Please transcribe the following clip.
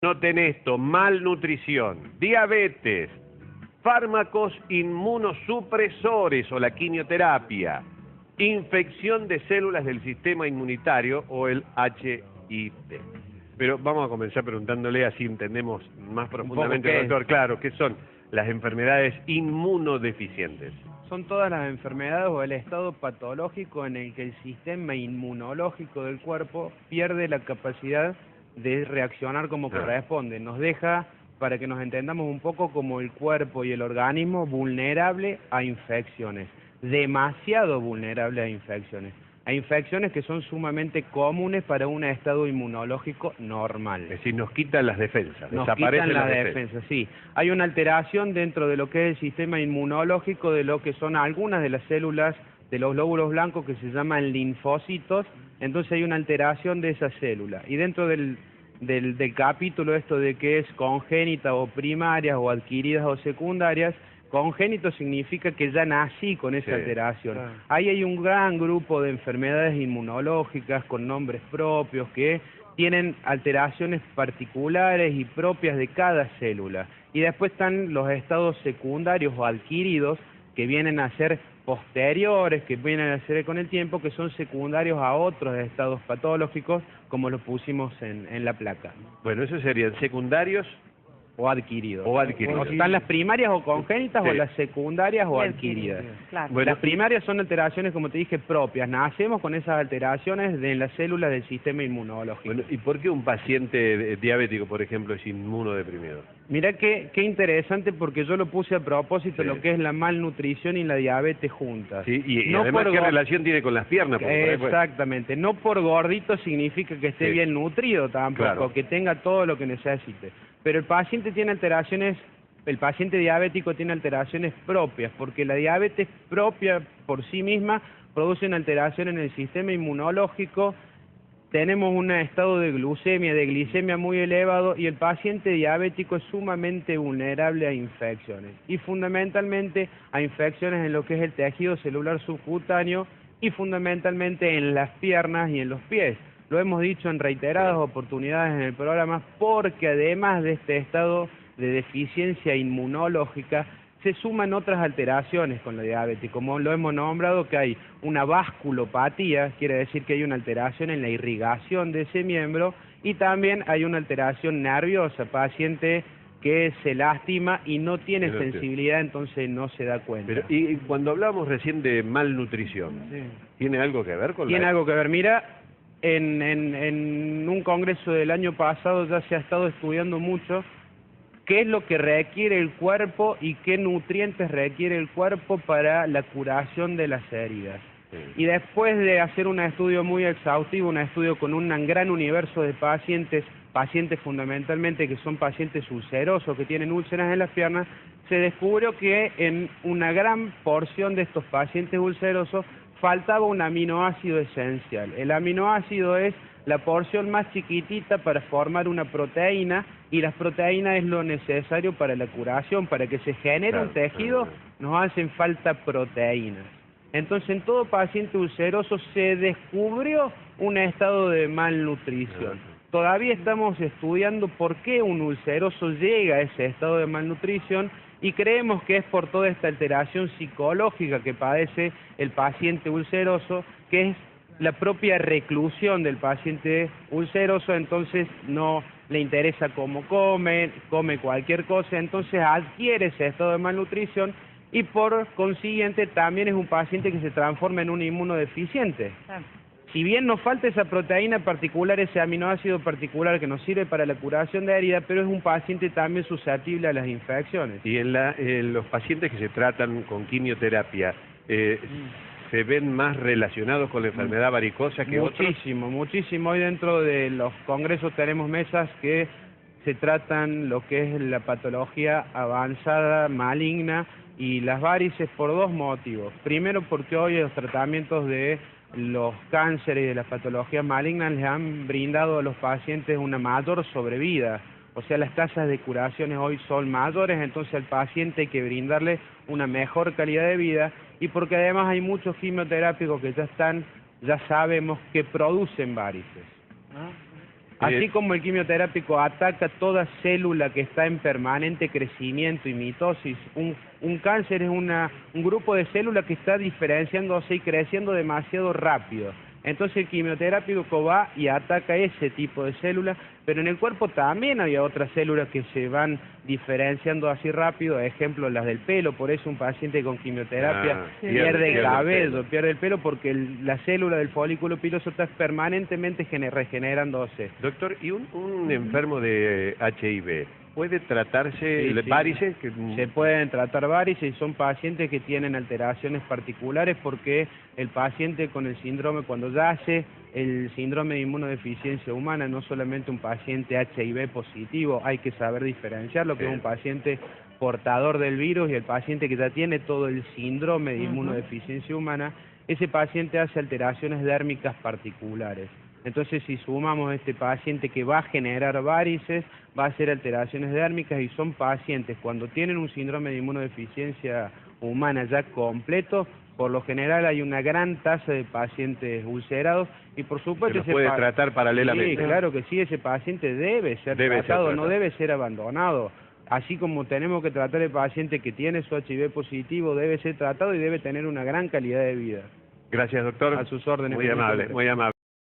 Noten esto: malnutrición, diabetes, fármacos inmunosupresores o la quimioterapia, infección de células del sistema inmunitario o el HIV. Pero vamos a comenzar preguntándole, así entendemos más profundamente, doctor, claro, ¿qué son las enfermedades inmunodeficientes? Son todas las enfermedades o el estado patológico en el que el sistema inmunológico del cuerpo pierde la capacidad de reaccionar como corresponde. Nos deja, para que nos entendamos un poco, como el cuerpo y el organismo vulnerable a infecciones, demasiado vulnerable a infecciones que son sumamente comunes para un estado inmunológico normal. Es decir, nos quitan las defensas, Nos desaparecen quitan las las defensas. defensas, sí. Hay una alteración dentro de lo que es el sistema inmunológico de lo que son algunas de las células de los glóbulos blancos que se llaman linfocitos. Entonces hay una alteración de esa célula. Y dentro del capítulo esto de que es congénita o primarias o adquiridas o secundarias, congénito significa que ya nací con esa alteración. Ahí hay un gran grupo de enfermedades inmunológicas con nombres propios que tienen alteraciones particulares y propias de cada célula. Y después están los estados secundarios o adquiridos que vienen a ser posteriores, que vienen a ser con el tiempo, que son secundarios a otros estados patológicos, como lo pusimos en la placa. Bueno, esos serían secundarios o adquiridos. O adquiridos. O están las primarias o congénitas, o las secundarias o adquiridas. Claro. Bueno, Las primarias son alteraciones, como te dije, propias. Nacemos con esas alteraciones de las células del sistema inmunológico. Bueno, ¿y por qué un paciente diabético, por ejemplo, es inmunodeprimido? Mirá qué interesante, porque yo lo puse a propósito, lo que es la malnutrición y la diabetes juntas. Sí, y no además, por ¿qué relación tiene con las piernas? Exactamente. No por gordito significa que esté bien nutrido tampoco, que tenga todo lo que necesite. Pero el paciente tiene alteraciones, el paciente diabético tiene alteraciones propias, porque la diabetes propia por sí misma produce una alteración en el sistema inmunológico. Tenemos un estado de glucemia, de glicemia muy elevado, y el paciente diabético es sumamente vulnerable a infecciones, y fundamentalmente a infecciones en lo que es el tejido celular subcutáneo y fundamentalmente en las piernas y en los pies. Lo hemos dicho en reiteradas oportunidades en el programa, porque además de este estado de deficiencia inmunológica, se suman otras alteraciones con la diabetes, como lo hemos nombrado, que hay una vasculopatía, quiere decir que hay una alteración en la irrigación de ese miembro, y también hay una alteración nerviosa, paciente que se lastima y no tiene sensibilidad, entonces no se da cuenta. Pero, y cuando hablamos recién de malnutrición, ¿tiene algo que ver con Tiene algo que ver, mira, en un congreso del año pasado ya se ha estado estudiando mucho qué es lo que requiere el cuerpo y qué nutrientes requiere el cuerpo para la curación de las heridas. Y después de hacer un estudio muy exhaustivo, un estudio con un gran universo de pacientes fundamentalmente que son pacientes ulcerosos, que tienen úlceras en las piernas, se descubrió que en una gran porción de estos pacientes ulcerosos faltaba un aminoácido esencial. El aminoácido es la porción más chiquitita para formar una proteína, y la proteína es lo necesario para la curación. Para que se genere un tejido nos hacen falta proteínas. Entonces en todo paciente ulceroso se descubrió un estado de malnutrición. Todavía estamos estudiando por qué un ulceroso llega a ese estado de malnutrición, y creemos que es por toda esta alteración psicológica que padece el paciente ulceroso, que es la propia reclusión del paciente ulceroso. Entonces no le interesa cómo come cualquier cosa, entonces adquiere ese estado de malnutrición, y por consiguiente también es un paciente que se transforma en un inmunodeficiente. Si bien nos falta esa proteína particular, ese aminoácido particular que nos sirve para la curación de heridas, pero es un paciente también susceptible a las infecciones. Y en los pacientes que se tratan con quimioterapia, ¿se ven más relacionados con la enfermedad varicosa que otros? Muchísimo. Hoy dentro de los congresos tenemos mesas que se tratan lo que es la patología avanzada, maligna, y las varices por dos motivos. Primero, porque hoy los tratamientos de los cánceres y de las patologías malignas les han brindado a los pacientes una mayor sobrevida. O sea, las tasas de curaciones hoy son mayores, entonces al paciente hay que brindarle una mejor calidad de vida, y porque además hay muchos quimioterápicos que ya sabemos que producen varices. Así como el quimioterápico ataca toda célula que está en permanente crecimiento y mitosis, un cáncer es un grupo de células que está diferenciándose y creciendo demasiado rápido. Entonces el quimioterápico va y ataca ese tipo de células, pero en el cuerpo también había otras células que se van diferenciando así rápido, ejemplo las del pelo, por eso un paciente con quimioterapia pierde el cabello, pierde el pelo porque la célula del folículo piloso está permanentemente regenerándose. Doctor, ¿y un enfermo de HIV puede tratarse Sí. varices? Se pueden tratar varices y son pacientes que tienen alteraciones particulares porque el paciente con el síndrome, cuando yace el síndrome de inmunodeficiencia humana, no solamente un paciente HIV positivo, hay que saber diferenciar lo que es un paciente portador del virus y el paciente que ya tiene todo el síndrome de inmunodeficiencia humana. Ese paciente hace alteraciones dérmicas particulares. Entonces, si sumamos este paciente que va a generar varices, va a hacer alteraciones dérmicas y son pacientes cuando tienen un síndrome de inmunodeficiencia humana ya completo, por lo general hay una gran tasa de pacientes ulcerados y por supuesto se puede tratar paralelamente. Sí, claro que sí, ese paciente debe ser tratado, no debe ser abandonado. Así como tenemos que tratar el paciente que tiene su HIV positivo, debe ser tratado y debe tener una gran calidad de vida. Gracias, doctor. A sus órdenes. Muy amable, muy amable.